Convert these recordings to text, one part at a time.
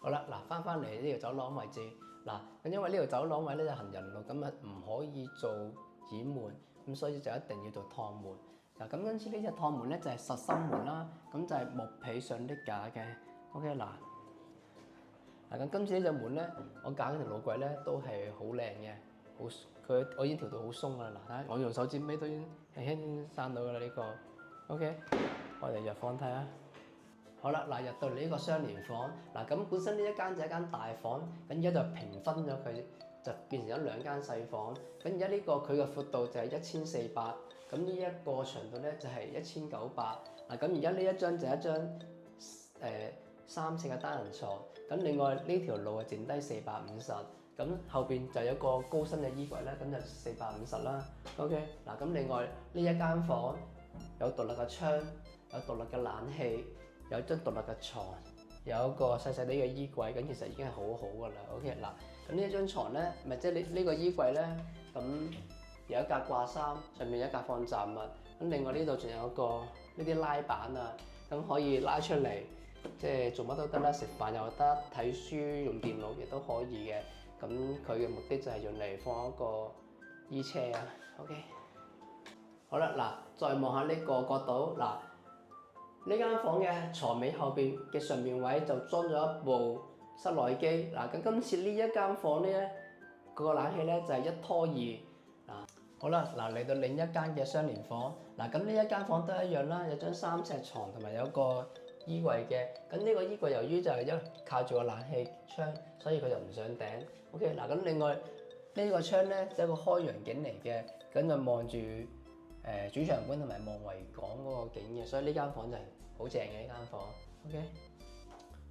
好啦，嗱，翻嚟呢條走廊位置，嗱，咁因為呢條走廊位咧就行人路，咁啊唔可以做掩門，咁所以就一定要做趟門。嗱，咁因此呢隻趟門咧就係實心門啦，咁就係木皮上啲架嘅。OK，嗱，咁今次呢隻門咧，我架嗰條路軌咧都係好靚嘅，我已經調到好鬆啦。嗱，睇下我用手指尾都已經輕輕閂到噶啦呢個。OK，我哋入房睇下。好啦，嗱，入到嚟呢個雙連房，嗱，咁本身呢一間就係一間大房，咁而家就平分咗佢，就變成咗兩間細房。咁而家呢個佢嘅闊度就係1400，咁呢一個長度咧就係1900。嗱，咁而家呢一張就係一張3尺嘅單人床，咁另外呢條路係剩低450，咁後邊就有個高身嘅衣櫃咧，咁就450啦。OK，嗱，咁另外呢一間房有獨立嘅窗，有獨立嘅冷氣。有張獨立嘅床，有一個細細啲嘅衣櫃，咁其實已經係好好噶啦。OK，嗱，咁呢一張牀咧，咪即係呢個衣櫃咧，咁有一格掛衫，上面有一格放雜物，咁另外呢度仲有一個呢啲拉板啊，咁可以拉出嚟，即係做乜都得啦，食飯又得，睇書用電腦亦都可以嘅。咁佢嘅目的就係用嚟放一個衣車啊。OK，好啦，嗱，再望下呢個角度，嗱。呢間房嘅床尾後邊嘅上面位就裝咗一部室內機。嗱，咁今次呢一間房咧，個冷氣咧就係1拖2。嗱，好啦，嗱，嚟到另一間嘅雙連房。嗱，咁呢一間房都一樣啦，有張3尺床同埋有個衣櫃嘅。咁呢個衣櫃由於就係靠住個冷氣窗，所以佢就唔上頂。OK，嗱，咁另外呢個窗咧就係一個開陽景嚟嘅，咁就望住主場館同埋望維港嗰個景嘅，所以呢間房就係好正嘅呢間房。OK，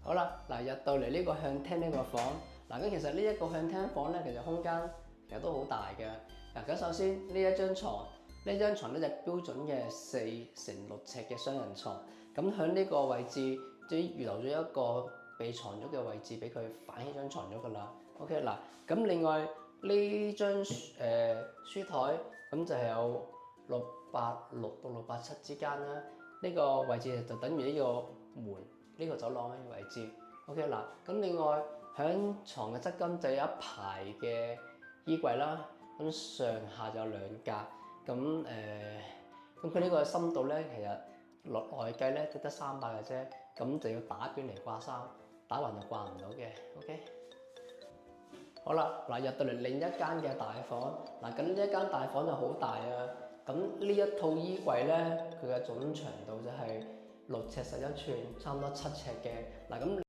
好啦，嗱，入到嚟呢個向廳呢個房，嗱，咁其實呢一個向廳房咧，其實空間其實都好大嘅。嗱，咁首先呢一張床咧就標準嘅4乘6尺嘅雙人床，咁喺呢個位置即係預留咗一個被床褥嘅位置俾佢反起張床褥噶啦。OK，嗱，咁另外呢張書台咁就係有686到687之間啦，呢個位置就等於呢個門呢個走廊嘅位置。OK，嗱，咁另外響床嘅側跟就有一排嘅衣櫃啦，咁上下就有2格，咁佢呢個深度咧，其實落內計咧得300嘅啫，咁就要打邊嚟掛衫，打橫就掛唔到嘅。OK，好啦，嗱，入到嚟另一間嘅大房，嗱，咁呢一間大房就好大啊。咁呢一套衣櫃咧，佢嘅總長度就係6尺11寸，差唔多7尺嘅。嗱，咁